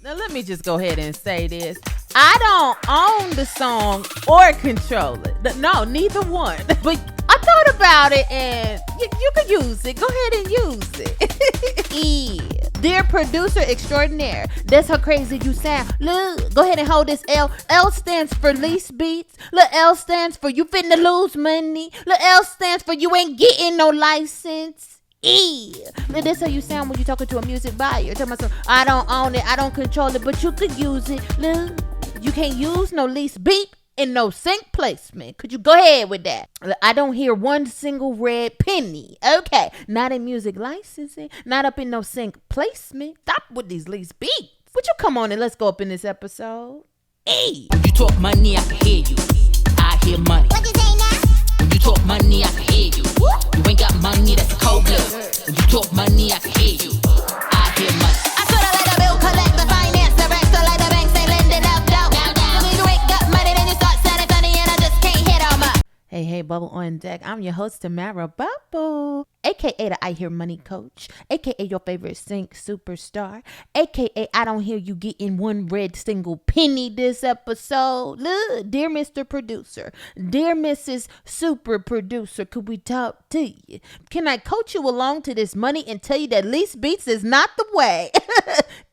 Now let me just go ahead and say this. I don't own the song or control it. No, neither one. But I thought about it and you could use it. Go ahead and use it. Yeah. Dear producer extraordinaire, that's how crazy you sound. Look, go ahead and hold this L. L stands for least beats. Look, L stands for you finna lose money. Look, L stands for you ain't getting no license. Look, that's how you sound when you talking to a music buyer. Tell myself, I don't own it, I don't control it, but you could use it. Look, you can't use no least beat and no sync placement. Could you go ahead with that? Look, I don't hear one single red penny. Okay, not in music licensing, not up in no sync placement. Stop with these least beats. Would you come on and let's go up in this episode? You talk money, I can hear you. I hear money. What you say now? When you talk money, I can hear you. You ain't got money, that's a cold blood. When you talk money, I can hear you. I hear money. I shoulda let a bill collect the finance director, like the banks ain't lending out doubt. When you ain't got money, then you start sounding funny, and I just can't hit on my. Hey, Bubble on deck. I'm your host, Tamara Bubble, aka the I Hear Money Coach, aka your favorite sync superstar, aka I don't hear you getting one red single penny this episode. Look, dear Mr. Producer, dear Mrs. Super Producer, could we talk to you? Can I coach you along to this money and tell you that least beats is not the way?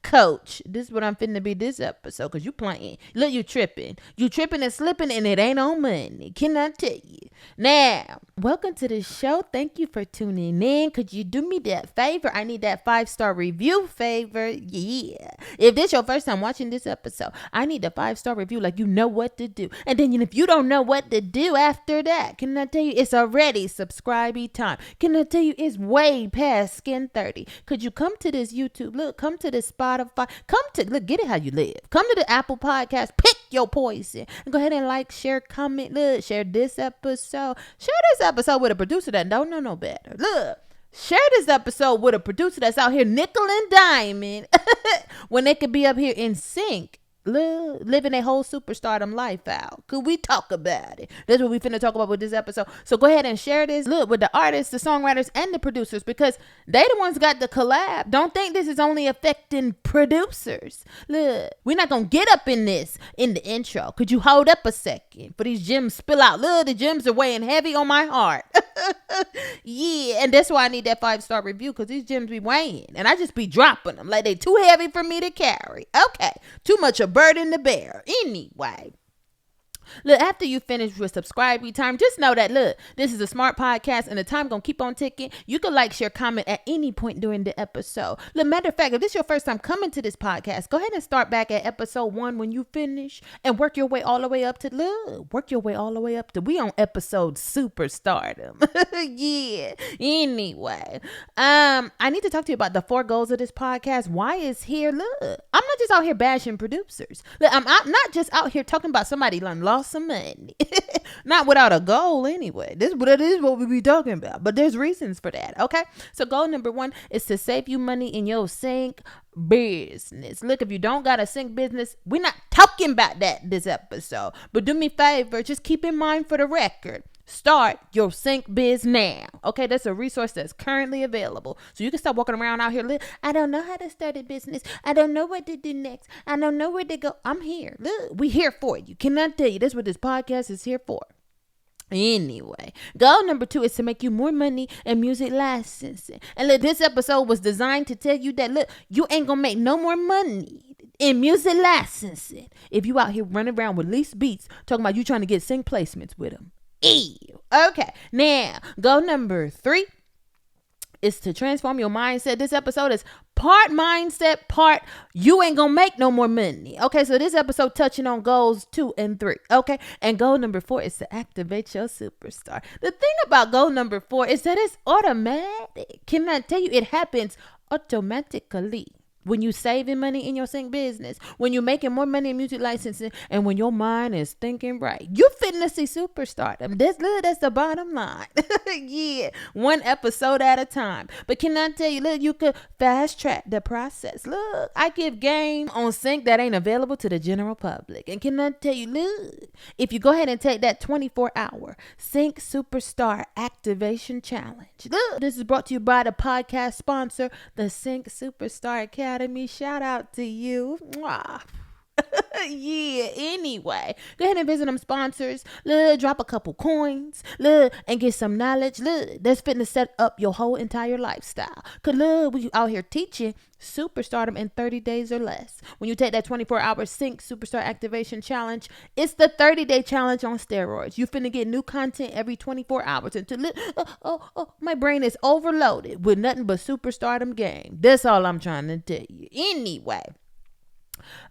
Coach, this is what I'm finna be this episode, because you playing. Look, you tripping. You tripping and slipping, and it ain't on money. Can I tell you? Now, welcome to the show. Thank you for tuning in. Could you do me that favor? I need that 5-star review favor. Yeah. If this your first time watching this episode, I need a 5-star review like you know what to do. And then if you don't know what to do after that, can I tell you it's already subscribey time? Can I tell you it's way past skin 30? Could you come to this YouTube? Look, come to this Spotify. Come to, look, get it how you live. Come to the Apple Podcast. Pick your poison. And go ahead and like, share, comment. Look, share this episode. Share this episode with a producer that don't know no better. Look, share this episode with a producer that's out here nickel and diamond when they could be up here in sync. Look, living a whole superstardom life out. Could we talk about it? That's what we finna talk about with this episode. So go ahead and share this. Look, with the artists, the songwriters, and the producers, because they the ones got the collab. Don't think this is only affecting producers. Look, we're not gonna get up in this in the intro. Could you hold up a second for these gems spill out? Look, the gems are weighing heavy on my heart. Yeah, and that's why I need that 5-star review, because these gems be weighing, and I just be dropping them like they too heavy for me to carry. Okay, too much of burden to bear. Anyway, look, after you finish with subscribing time, just know that, look, this is a smart podcast and the time gonna keep on ticking. You can like, share, comment at any point during the episode. Look, matter of fact, if this is your first time coming to this podcast, go ahead and start back at episode 1 when you finish and work your way all the way up to, we on episode superstardom. Yeah. Anyway, I need to talk to you about the 4 goals of this podcast. Why is here? Look, I'm not just out here bashing producers. Look, I'm not just out here talking about somebody lost some money. Not without a goal anyway. This is what we be talking about. But there's reasons for that, okay? So goal number 1 is to save you money in your sync business. Look, if you don't got a sync business, we're not talking about that this episode. But do me a favor, just keep in mind for the record, start your sync biz now. Okay, that's a resource that's currently available. So you can stop walking around out here. Look, I don't know how to start a business. I don't know what to do next. I don't know where to go. I'm here. Look, we here for you. Can I tell you, that's what this podcast is here for. Anyway, goal number 2 is to make you more money in music licensing. And look, this episode was designed to tell you that, look, you ain't gonna make no more money in music licensing if you out here running around with leased beats talking about you trying to get sync placements with them. Ew. Okay, now goal number 3 is to transform your mindset. This episode is part mindset, part you ain't gonna make no more money. Okay, so this episode touching on goals 2 and 3. Okay, and goal number 4 is to activate your superstar. The thing about goal number 4 is that it's automatic. Can I tell you, it happens automatically. When you saving money in your sync business, when you're making more money in music licensing, and when your mind is thinking right, you finna see superstardom. That's the bottom line. Yeah, 1 episode at a time. But can I tell you, look, you could fast track the process. Look, I give game on sync that ain't available to the general public. And can I tell you, look, if you go ahead and take that 24-hour sync superstar activation challenge. Look, this is brought to you by the podcast sponsor, the Sync Superstar Academy. Academy. Shout out to you. Mwah. Yeah, anyway, go ahead and visit them sponsors. Look, drop a couple coins. Look, and get some knowledge. Look, that's fitting to set up your whole entire lifestyle. Cause look, we out here teaching superstardom in 30 days or less. When you take that 24-hour sync superstar activation challenge, it's the 30-day challenge on steroids. You finna get new content every 24 hours until my brain is overloaded with nothing but superstardom game. That's all I'm trying to tell you. Anyway.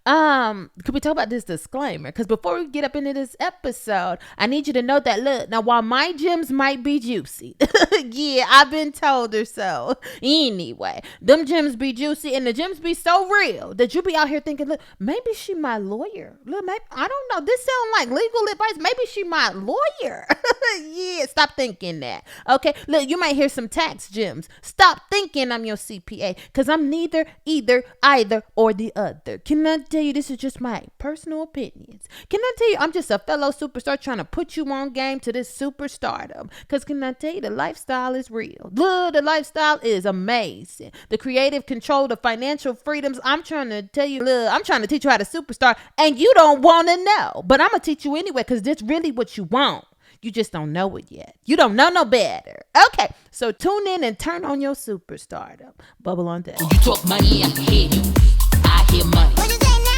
Could we talk about this disclaimer? Because before we get up into this episode, I need you to know that, look, now while my gems might be juicy, yeah, I've been told her so. Anyway, them gems be juicy and the gems be so real that you be out here thinking, look, maybe she my lawyer. Look, maybe, I don't know. This sound like legal advice. Maybe she my lawyer. Yeah, stop thinking that. Okay, look, you might hear some tax gems. Stop thinking I'm your CPA because I'm neither, either, or the other. Can I tell you this is just my personal opinions? Can I tell you I'm just a fellow superstar trying to put you on game to this superstardom? Because can I tell you the lifestyle is real? Look, the lifestyle is amazing. The creative control, the financial freedoms. I'm trying to tell you, look, I'm trying to teach you how to superstar and you don't want to know. But I'm going to teach you anyway because this really what you want. You just don't know it yet. You don't know no better. Okay, so tune in and turn on your superstardom. Bubble on deck. When you talk money, I can hear you. I hear money. What you say now?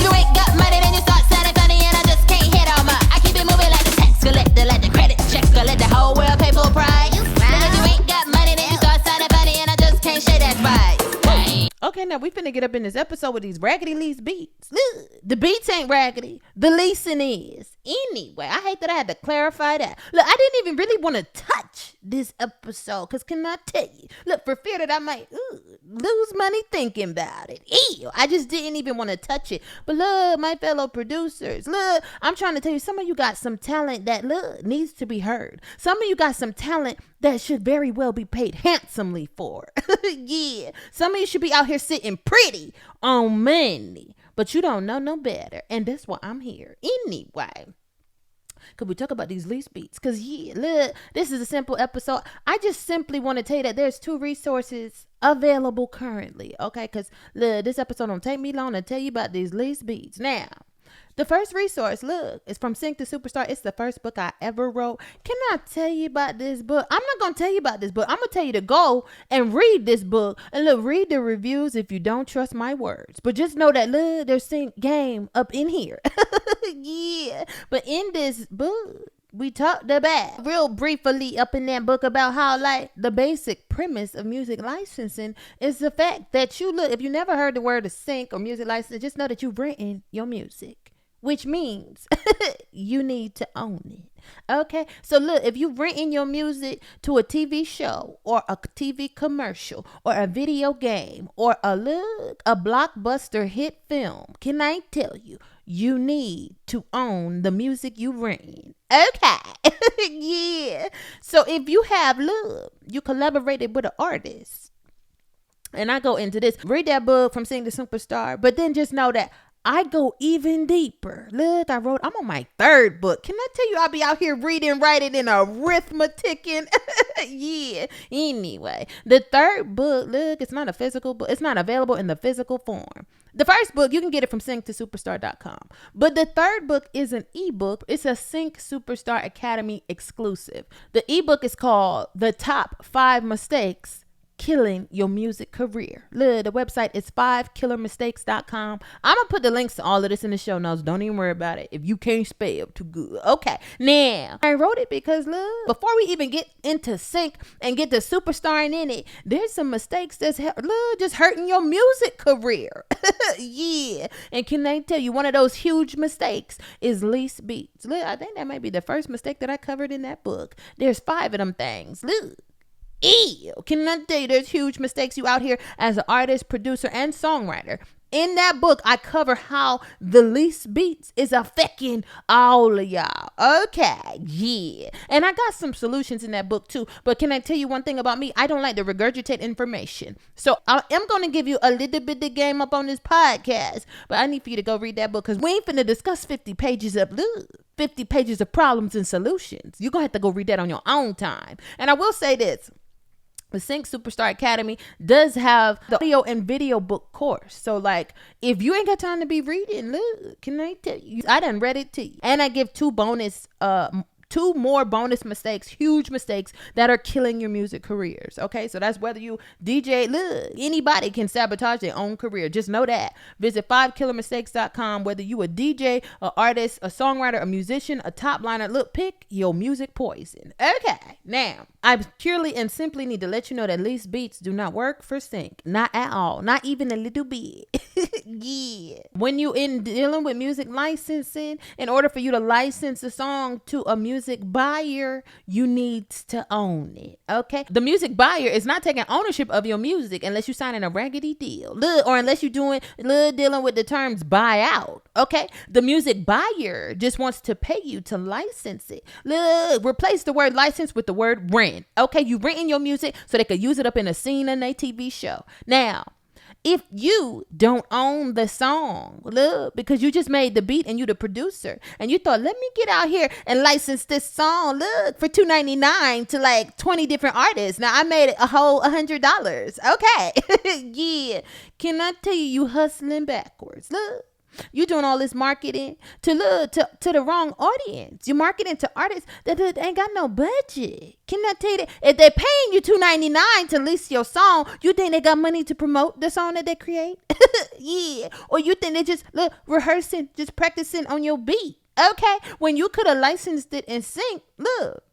You ain't got money, then you start sounding funny, and I just can't hit on my. I keep it moving like the tax collector, like the credit checker, let the whole world pay full price. Because you ain't got money, then you start sounding funny, and I just can't share that right. Okay, now we finna get up in this episode with these raggedy lease beats. Look, the beats ain't raggedy. The leasing is. Anyway, I hate that I had to clarify that. Look, I didn't even really want to touch this episode because can I tell you? Look, for fear that I might lose money thinking about it. Ew, I just didn't even want to touch it. But look, my fellow producers, look, I'm trying to tell you, some of you got some talent that, look, needs to be heard. Some of you got some talent that should very well be paid handsomely for. Yeah, some of you should be out here sitting pretty on money, but you don't know no better, and that's why I'm here. Anyway, could we talk about these lease beats? Because, yeah, look, this is a simple episode. I just simply want to tell you that there's 2 resources available currently, okay? Because, look, this episode don't take me long to tell you about these lease beats. Now, the first resource, look, is from Sync to Superstar. It's the first book I ever wrote. Can I tell you about this book? I'm not going to tell you about this book. I'm going to tell you to go and read this book. And look, read the reviews if you don't trust my words. But just know that, look, there's Sync game up in here. Yeah. But in this book, we talked about real briefly up in that book about how, like, the basic premise of music licensing is the fact that you look, if you never heard the word of sync or music license, just know that you've written your music, which means you need to own it. Okay, so look, if you've written your music to a TV show or a TV commercial or a video game or a blockbuster hit film, can I tell you, you need to own the music you've written. Okay. Yeah. So if you have, look, you collaborated with an artist, and I go into this, read that book from Sing to Superstar, but then just know that I go even deeper. Look, I'm on my 3rd book. Can I tell you, I'll be out here reading, writing, and arithmeticing. Yeah. Anyway, the 3rd book, look, it's not a physical book. It's not available in the physical form. The first book, you can get it from synctosuperstar.com. But the 3rd book is an ebook. It's a Sync Superstar Academy exclusive. The ebook is called The Top 5 Mistakes Killing Your Music Career. Look, the website is 5killermistakes.com. I'm gonna put the links to all of this in the show notes. Don't even worry about it if you can't spell too good. Okay, now I wrote it because, look, before we even get into sync and get the superstarring in it, there's some mistakes that's just hurting your music career. Yeah, and can I tell you, one of those huge mistakes is lease beats. Look, I think that might be the first mistake that I covered in that book. There's 5 of them things. Look. Ew. Can I tell you, there's huge mistakes you out here as an artist, producer, and songwriter. In that book, I cover how the lease beats is affecting all of y'all. Okay, yeah. And I got some solutions in that book too. But can I tell you one thing about me? I don't like to regurgitate information. So I am going to give you a little bit of game up on this podcast. But I need for you to go read that book because we ain't finna discuss 50 pages of 50 pages of problems and solutions. You're going to have to go read that on your own time. And I will say this. The Sync Superstar Academy does have the audio and video book course. So like, if you ain't got time to be reading, look, can I tell you? I done read it to you. And I give two more bonus mistakes, huge mistakes that are killing your music careers. Okay, so that's whether you DJ, look, anybody can sabotage their own career. Just know that. Visit 5killermistakes.com. Whether you a DJ, a artist, a songwriter, a musician, a top liner, look, pick your music poison. Okay, now I purely and simply need to let you know that Leased beats do not work for sync. Not at all. Not even a little bit. Yeah. When you in dealing with music licensing, in order for you to license a song to a music buyer, you need to own it. Okay. The music buyer is not taking ownership of your music unless you're signing a raggedy deal. Look, or unless you're dealing with the terms buyout. Okay. The music buyer just wants to pay you to license it. Look, replace the word license with the word rent. Okay. You renting your music so they could use it up in a scene in a TV show. Now, if you don't own the song, look, because you just made the beat and you the producer, and you thought, let me get out here and license this song, look, for $2.99 to like 20 different artists. Now I made it a whole $100. Okay. Yeah. Can I tell you hustling backwards? Look. You doing all this marketing to the wrong audience. You're marketing to artists that ain't got no budget. Can I tell you that if they're paying you $2.99 to lease your song, you think they got money to promote the song that they create? Yeah. Or you think they just rehearsing, just practicing on your beat? Okay. When you could have licensed it in sync, look.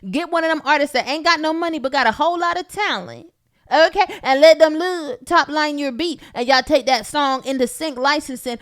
Get one of them artists that ain't got no money but got a whole lot of talent. Okay, and let them top line your beat, and y'all take that song into sync licensing.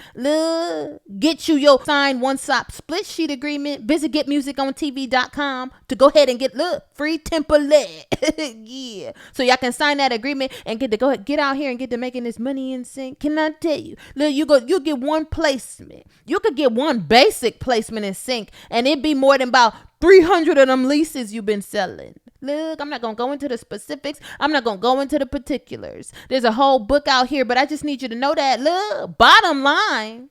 Get you your signed one-stop split sheet agreement. Visit getmusicontv.com to go ahead and get free template. Yeah, so y'all can sign that agreement and get out here and get to making this money in sync. Can I tell you? Look, you get one placement. You could get one basic placement in sync, and it'd be more than about 300 of them leases you've been selling. Look, I'm not going to go into the specifics. I'm not going to go into the particulars. There's a whole book out here, but I just need you to know that, look, bottom line,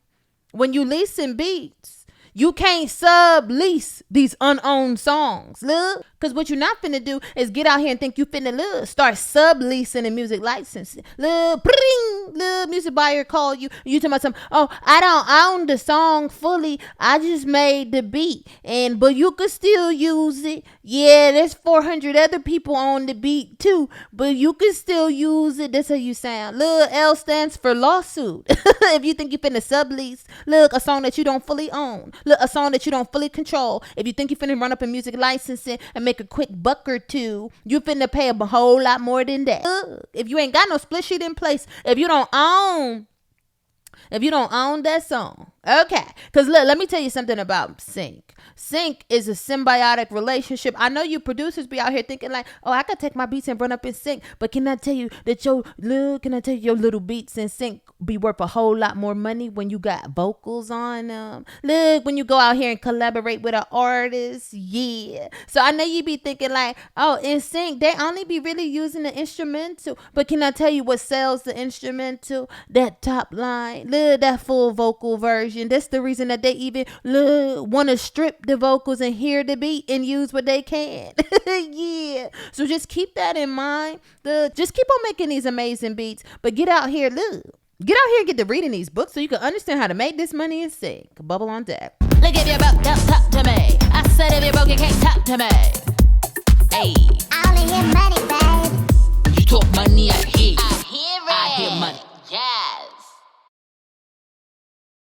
when you leasing beats, you can't sublease these unowned songs. Look, because what you're not finna do is get out here and think you finna start subleasing and music licensing. Look, music buyer call you. You talking about something? Oh, I don't own the song fully. I just made the beat, but you could still use it. Yeah, there's 400 other people on the beat too, but you can still use it. That's how you sound. Look, L stands for lawsuit. If you think you finna sublease, look, a song that you don't fully own. Look, a song that you don't fully control. If you think you finna run up in music licensing and make a quick buck or two, you finna pay a whole lot more than that. If you ain't got no split sheet in place, if you don't own that song, okay. Because look, let me tell you something about sync. Sync is a symbiotic relationship. I know you producers be out here thinking like, oh, I could take my beats and run up in sync, but can I tell you that your little beats in sync be worth a whole lot more money when you got vocals on them? Look, when you go out here and collaborate with an artist, yeah. So I know you be thinking like, oh, in sync, they only be really using the instrumental, but can I tell you what sells the instrumental? That top line, look, that full vocal version. That's the reason that they even want to strip the vocals and hear the beat and use what they can. Yeah. So just keep that in mind. Just keep on making these amazing beats, but get out here, get out here and get to reading these books so you can understand how to make this money in sync. Bubble on deck. Look, if you're broke, don't talk to me. I said if you're broke, you can't talk to me. Hey, I only hear money, babe. You talk money, I